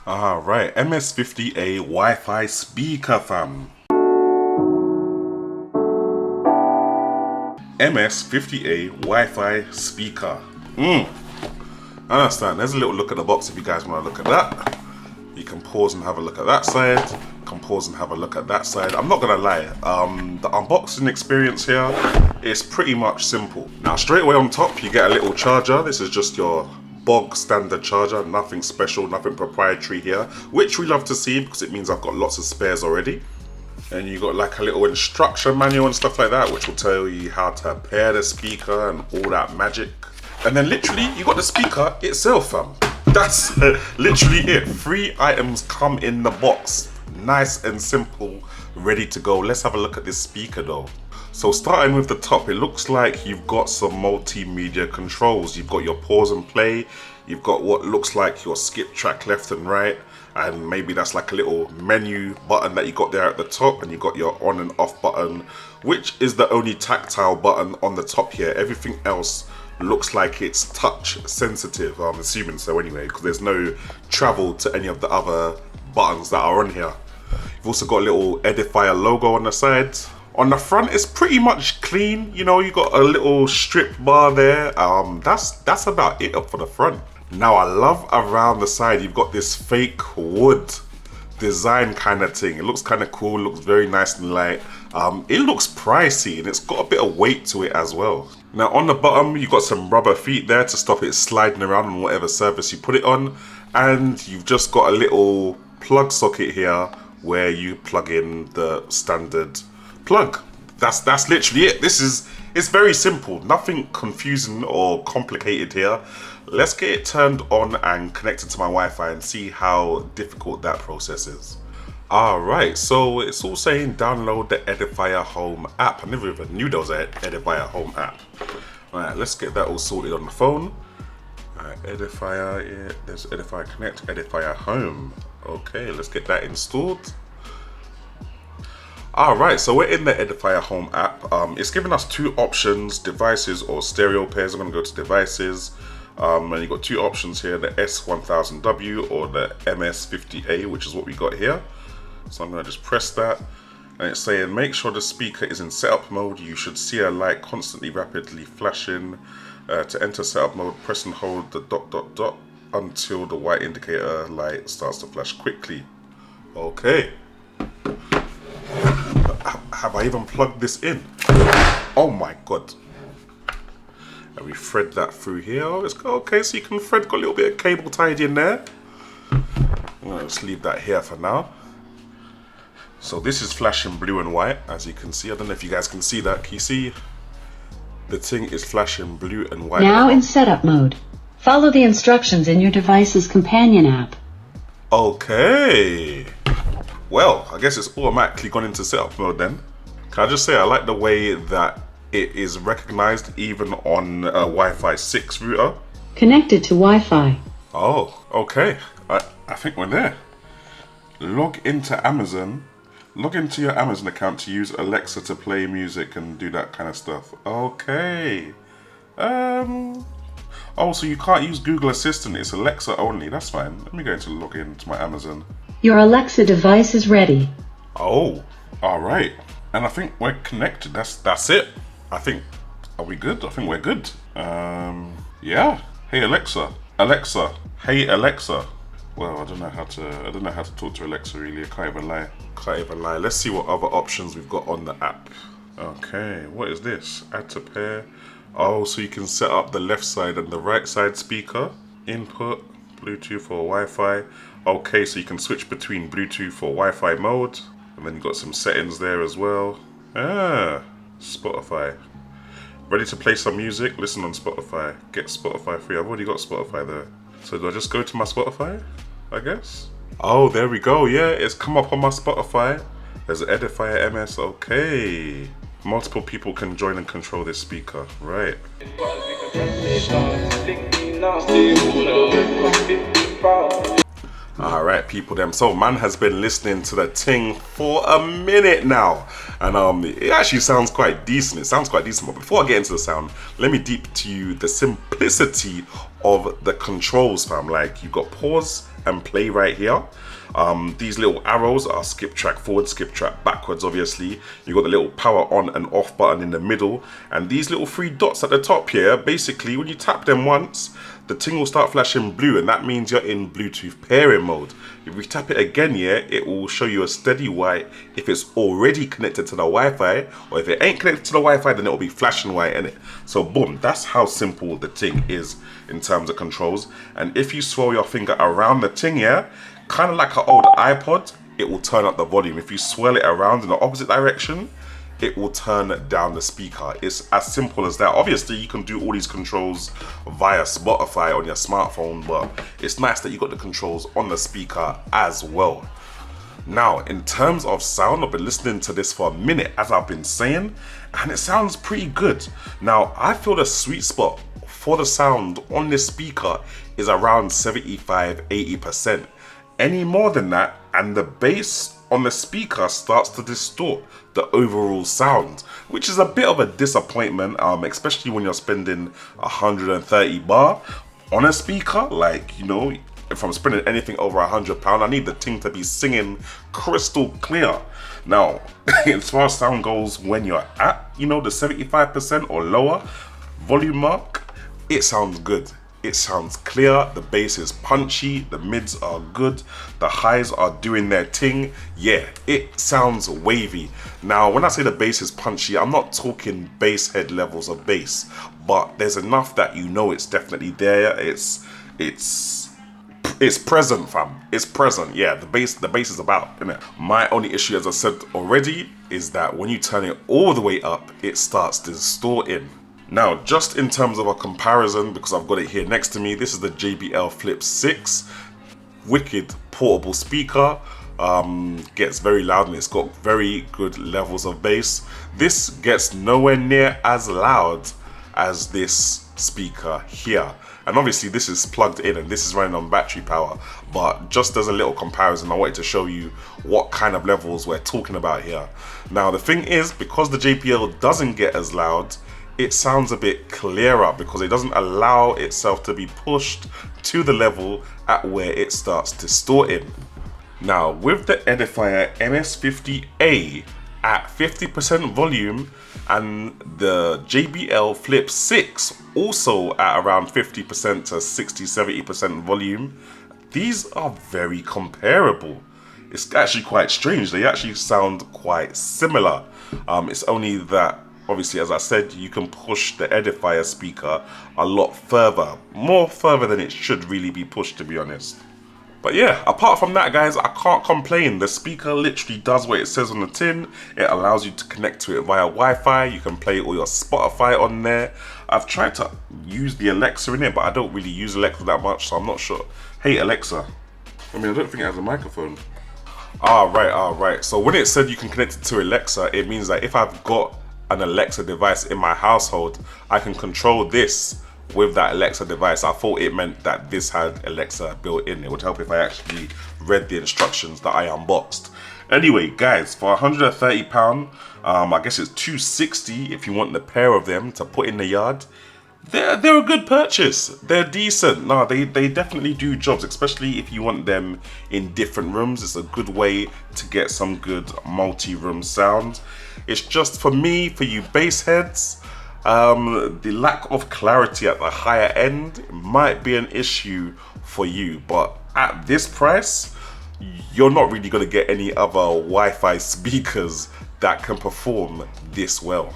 Alright, MS50A Wi-Fi speaker fam. MS50A Wi-Fi speaker. I understand. There's a little look at the box if you guys want to look at that. You can pause and have a look at that side. You can pause and have a look at that side. I'm not gonna lie, the unboxing experience here is pretty much simple. Now straight away on top you get a little charger. This is just your bog standard charger, nothing special, nothing proprietary here, which we love to see because it means I've got lots of spares already. And you got like a little instruction manual and stuff like that, which will tell you how to pair the speaker and all that magic. And then literally you got the speaker itself, fam. That's literally it. 3 items come in the box, nice and simple, ready to go. Let's have a look at this speaker though. So starting with the top, it looks like you've got some multimedia controls. You've got your pause and play, you've got what looks like your skip track left and right, and maybe that's like a little menu button that you got there at the top, and you got your on and off button, which is the only tactile button on the top here. Everything else looks like it's touch sensitive. I'm assuming so anyway, because there's no travel to any of the other buttons that are on here. You've also got a little Edifier logo on the sides. On the front, it's pretty much clean. You know, you got a little strip bar there. That's about it up for the front. Now I love around the side, you've got this fake wood design kind of thing. It looks kind of cool, looks very nice and light. It looks pricey and it's got a bit of weight to it as well. Now on the bottom, you've got some rubber feet there to stop it sliding around on whatever surface you put it on. And you've just got a little plug socket here where you plug in the standard plug. That's literally it. It's very simple, nothing confusing or complicated here. Let's get it turned on and connected to my Wi-Fi and see how difficult that process is. Alright, so it's all saying download the Edifier Home app. I never even knew there was an Edifier Home app. Alright, let's get that all sorted on the phone. Alright, Edifier, yeah, there's Edifier Connect, Edifier Home. Okay, let's get that installed. Alright, so we're in the Edifier Home app. It's giving us 2 options, devices or stereo pairs. I'm going to go to devices. And you've got 2 options here, the S1000W or the MS50A, which is what we got here. So I'm going to just press that. And it's saying make sure the speaker is in setup mode. You should see a light constantly rapidly flashing. To enter setup mode, press and hold the ... until the white indicator light starts to flash quickly. Okay. Have I even plugged this in? Oh my god. And we thread that through here. Oh, it's okay, so you can thread, got a little bit of cable tied in there. I'm gonna just leave that here for now. So this is flashing blue and white, as you can see. I don't know if you guys can see that. Can you see? The thing is flashing blue and white. Now in setup mode. Follow the instructions in your device's companion app. Okay. Well, I guess it's automatically gone into setup mode then. Can I just say I like the way that it is recognized even on a Wi-Fi 6 router. Connected to Wi-Fi. Oh, okay. I think we're there. Log into Amazon. Log into your Amazon account to use Alexa to play music and do that kind of stuff. Okay. Oh, so you can't use Google Assistant. It's Alexa only. That's fine. Let me go into log into my Amazon. Your Alexa device is ready. Oh, all right. And I think we're connected. That's it. I think, are we good? I think we're good. Yeah. Hey Alexa. Alexa. Hey Alexa. Well, I don't know how to talk to Alexa really. I can't even lie. Let's see what other options we've got on the app. Okay, what is this? Add to pair. Oh, so you can set up the left side and the right side speaker. Input, Bluetooth or Wi-Fi. Okay, so you can switch between Bluetooth or Wi-Fi mode. And then you've got some settings there as well. Ah, Spotify. Ready to play some music? Listen on Spotify. Get Spotify free. I've already got Spotify there. So do I just go to my Spotify? I guess. Oh, there we go. Yeah, it's come up on my Spotify. There's Edifier MS. Okay. Multiple people can join and control this speaker. Right. Alright. Alright people them, so man has been listening to the ting for a minute now, and it actually sounds quite decent. It sounds quite decent, but before I get into the sound, let me deep to you the simplicity of the controls, fam. Like, you've got pause and play right here. These little arrows are skip track forward, skip track backwards. Obviously you've got the little power on and off button in the middle, and these little three dots at the top here, basically when you tap them once, the ting will start flashing blue, and that means you're in Bluetooth pairing mode. If we tap it again here, it will show you a steady white if it's already connected to the Wi-Fi, or if it ain't connected to the Wi-Fi, then it will be flashing white in it. So boom, that's how simple the ting is in terms of controls. And if you swirl your finger around the ting here, kind of like an old iPod, it will turn up the volume. If you swirl it around in the opposite direction, it will turn down the speaker. It's as simple as that. Obviously you can do all these controls via Spotify on your smartphone, but it's nice that you got the controls on the speaker as well. Now, in terms of sound, I've been listening to this for a minute, as I've been saying, and it sounds pretty good. Now, I feel the sweet spot for the sound on this speaker is around 75–80%. Any more than that, and the bass on the speaker starts to distort the overall sound, which is a bit of a disappointment, especially when you're spending 130 bar on a speaker. Like, you know, if I'm spending anything over £100, I need the ting to be singing crystal clear. Now, as far as sound goes, when you're at, you know, the 75% or lower volume mark, it sounds good. It sounds clear, the bass is punchy, the mids are good, the highs are doing their ting. Yeah, it sounds wavy. Now, when I say the bass is punchy, I'm not talking bass head levels of bass, but there's enough that you know it's definitely there. It's present, fam. It's present. Yeah, the bass is about, innit? My only issue, as I said already, is that when you turn it all the way up, it starts distorting. Now, just in terms of a comparison, because I've got it here next to me, this is the JBL Flip 6. Wicked portable speaker. Gets very loud and it's got very good levels of bass. This gets nowhere near as loud as this speaker here. And obviously this is plugged in and this is running on battery power. But just as a little comparison, I wanted to show you what kind of levels we're talking about here. Now, the thing is, because the JBL doesn't get as loud, it sounds a bit clearer because it doesn't allow itself to be pushed to the level at where it starts distorting. Now, with the Edifier MS50A at 50% volume and the JBL Flip 6 also at around 50% to 60–70% volume, these are very comparable. It's actually quite strange. They actually sound quite similar. It's only that, obviously, as I said, you can push the Edifier speaker a lot further, more further than it should really be pushed, to be honest. But yeah, apart from that, guys, I can't complain. The speaker literally does what it says on the tin. It allows you to connect to it via Wi-Fi. You can play all your Spotify on there. I've tried to use the Alexa in it, but I don't really use Alexa that much, so I'm not sure. Hey Alexa. I mean, I don't think it has a microphone. Alright. So when it said you can connect it to Alexa, it means that if I've got an Alexa device in my household, I can control this with that Alexa device. I thought it meant that this had Alexa built in. It would help if I actually read the instructions that I unboxed. Anyway, guys, for £130, I guess it's £260 if you want the pair of them to put in the yard. They're a good purchase. They're decent. No, they definitely do jobs, especially if you want them in different rooms. It's a good way to get some good multi-room sound. It's just, for me, for you bass heads, the lack of clarity at the higher end might be an issue for you, but at this price, you're not really going to get any other Wi-Fi speakers that can perform this well.